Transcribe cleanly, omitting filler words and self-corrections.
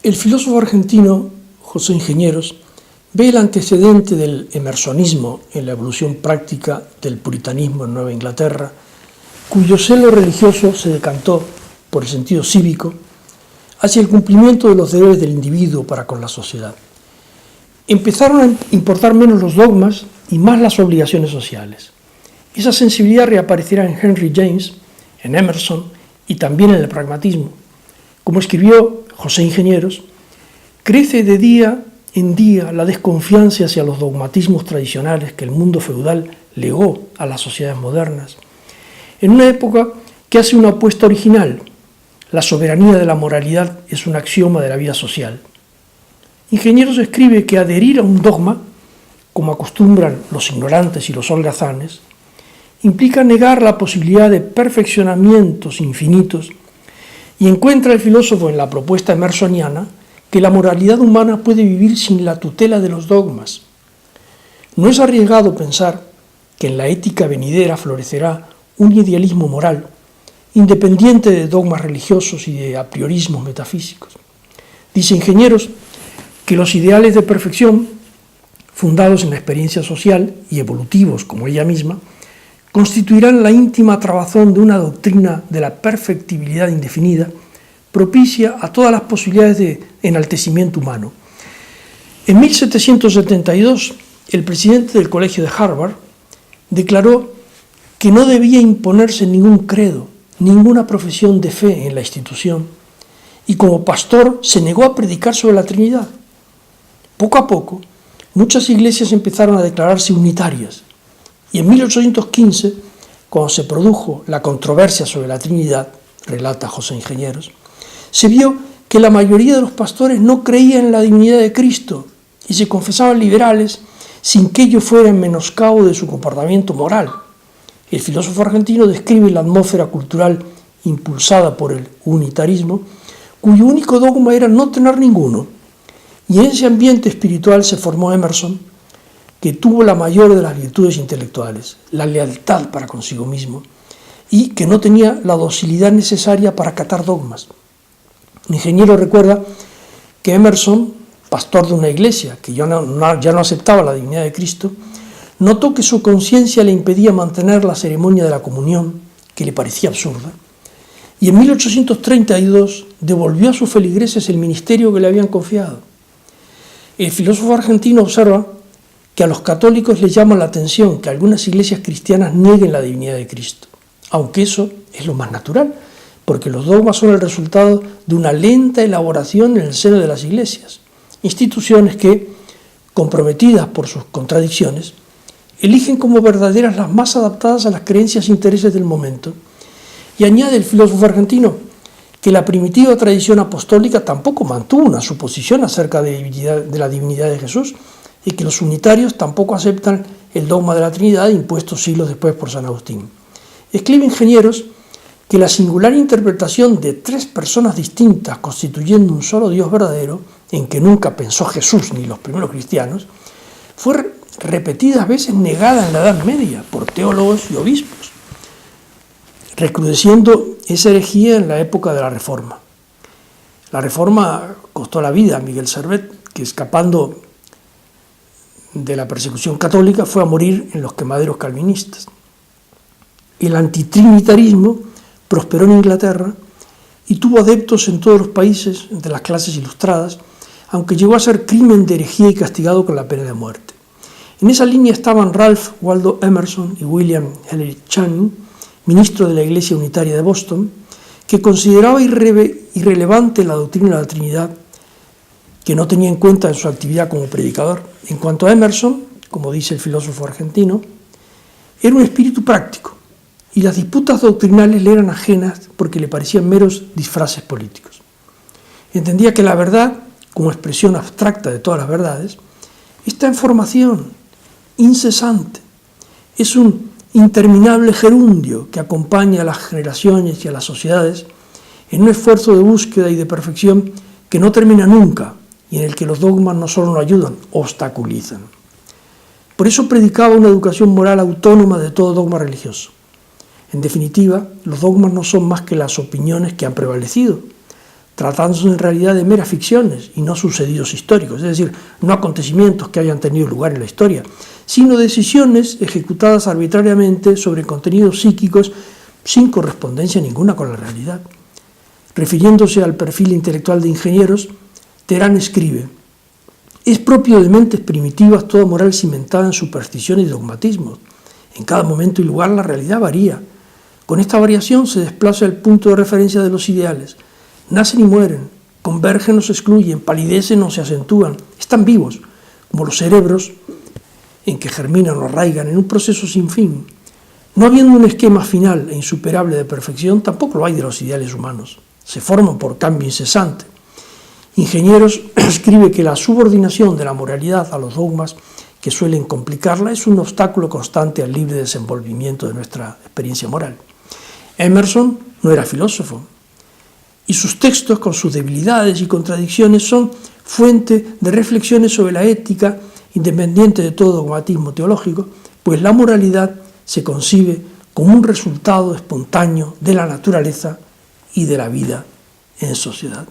El filósofo argentino José Ingenieros ve el antecedente del emersonismo en la evolución práctica del puritanismo en Nueva Inglaterra, cuyo celo religioso se decantó por el sentido cívico hacia el cumplimiento de los deberes del individuo para con la sociedad. Empezaron a importar menos los dogmas y más las obligaciones sociales. Esa sensibilidad reaparecerá en Henry James, en Emerson y también en el pragmatismo. Como escribió José Ingenieros, crece de día en día la desconfianza hacia los dogmatismos tradicionales que el mundo feudal legó a las sociedades modernas, en una época que hace una apuesta original. La soberanía de la moralidad es un axioma de la vida social. Ingenieros escribe que adherir a un dogma, como acostumbran los ignorantes y los holgazanes, implica negar la posibilidad de perfeccionamientos infinitos, y encuentra el filósofo en la propuesta emersoniana que la moralidad humana puede vivir sin la tutela de los dogmas. No es arriesgado pensar que en la ética venidera florecerá un idealismo moral, independiente de dogmas religiosos y de apriorismos metafísicos. Dice Ingenieros que los ideales de perfección, fundados en la experiencia social y evolutivos como ella misma, constituirán la íntima trabazón de una doctrina de la perfectibilidad indefinida, propicia a todas las posibilidades de enaltecimiento humano. En 1772, el presidente del Colegio de Harvard declaró que no debía imponerse ningún credo, ninguna profesión de fe en la institución, y como pastor se negó a predicar sobre la Trinidad. Poco a poco, muchas iglesias empezaron a declararse unitarias, y en 1815, cuando se produjo la controversia sobre la Trinidad, relata José Ingenieros, se vio que la mayoría de los pastores no creían en la divinidad de Cristo y se confesaban liberales sin que ello fuera en menoscabo de su comportamiento moral. El filósofo argentino describe la atmósfera cultural impulsada por el unitarismo, cuyo único dogma era no tener ninguno, y en ese ambiente espiritual se formó Emerson, que tuvo la mayor de las virtudes intelectuales, la lealtad para consigo mismo, y que no tenía la docilidad necesaria para acatar dogmas. Ingeniero recuerda que Emerson, pastor de una iglesia que ya no aceptaba la divinidad de Cristo, notó que su conciencia le impedía mantener la ceremonia de la comunión, que le parecía absurda, y en 1832 devolvió a sus feligreses el ministerio que le habían confiado. El filósofo argentino observa que a los católicos les llama la atención que algunas iglesias cristianas nieguen la divinidad de Cristo, aunque eso es lo más natural, porque los dogmas son el resultado de una lenta elaboración en el seno de las iglesias, instituciones que, comprometidas por sus contradicciones, eligen como verdaderas las más adaptadas a las creencias e intereses del momento. Y añade el filósofo argentino que la primitiva tradición apostólica tampoco mantuvo una suposición acerca de la divinidad de Jesús, y que los unitarios tampoco aceptan el dogma de la Trinidad impuesto siglos después por San Agustín. Escribe Ingenieros que la singular interpretación de tres personas distintas constituyendo un solo Dios verdadero, en que nunca pensó Jesús ni los primeros cristianos, fue repetidas veces negada en la Edad Media por teólogos y obispos, recrudeciendo esa herejía en la época de la Reforma. La Reforma costó la vida a Miguel Servet, que escapando de la persecución católica fue a morir en los quemaderos calvinistas. El antitrinitarismo prosperó en Inglaterra y tuvo adeptos en todos los países de las clases ilustradas, aunque llegó a ser crimen de herejía y castigado con la pena de muerte. En esa línea estaban Ralph Waldo Emerson y William Henry Channing, ministro de la Iglesia Unitaria de Boston, que consideraba irrelevante la doctrina de la Trinidad, que no tenía en cuenta en su actividad como predicador. En cuanto a Emerson, como dice el filósofo argentino, era un espíritu práctico, y las disputas doctrinales le eran ajenas porque le parecían meros disfraces políticos. Entendía que la verdad, como expresión abstracta de todas las verdades, está en formación, incesante. Es un interminable gerundio que acompaña a las generaciones y a las sociedades en un esfuerzo de búsqueda y de perfección que no termina nunca, y en el que los dogmas no solo no ayudan, obstaculizan. Por eso predicaba una educación moral autónoma de todo dogma religioso. En definitiva, los dogmas no son más que las opiniones que han prevalecido, tratándose en realidad de meras ficciones y no sucedidos históricos, es decir, no acontecimientos que hayan tenido lugar en la historia, sino decisiones ejecutadas arbitrariamente sobre contenidos psíquicos sin correspondencia ninguna con la realidad. Refiriéndose al perfil intelectual de Ingenieros, Terán escribe: «Es propio de mentes primitivas toda moral cimentada en superstición y dogmatismos. En cada momento y lugar la realidad varía. Con esta variación se desplaza el punto de referencia de los ideales. Nacen y mueren, convergen o se excluyen, palidecen o se acentúan, están vivos, como los cerebros en que germinan o arraigan en un proceso sin fin. No habiendo un esquema final e insuperable de perfección, tampoco lo hay de los ideales humanos. Se forman por cambio incesante». Ingenieros escribe que la subordinación de la moralidad a los dogmas que suelen complicarla es un obstáculo constante al libre desenvolvimiento de nuestra experiencia moral. Emerson no era filósofo, y sus textos, con sus debilidades y contradicciones, son fuente de reflexiones sobre la ética, independiente de todo dogmatismo teológico, pues la moralidad se concibe como un resultado espontáneo de la naturaleza y de la vida en sociedad.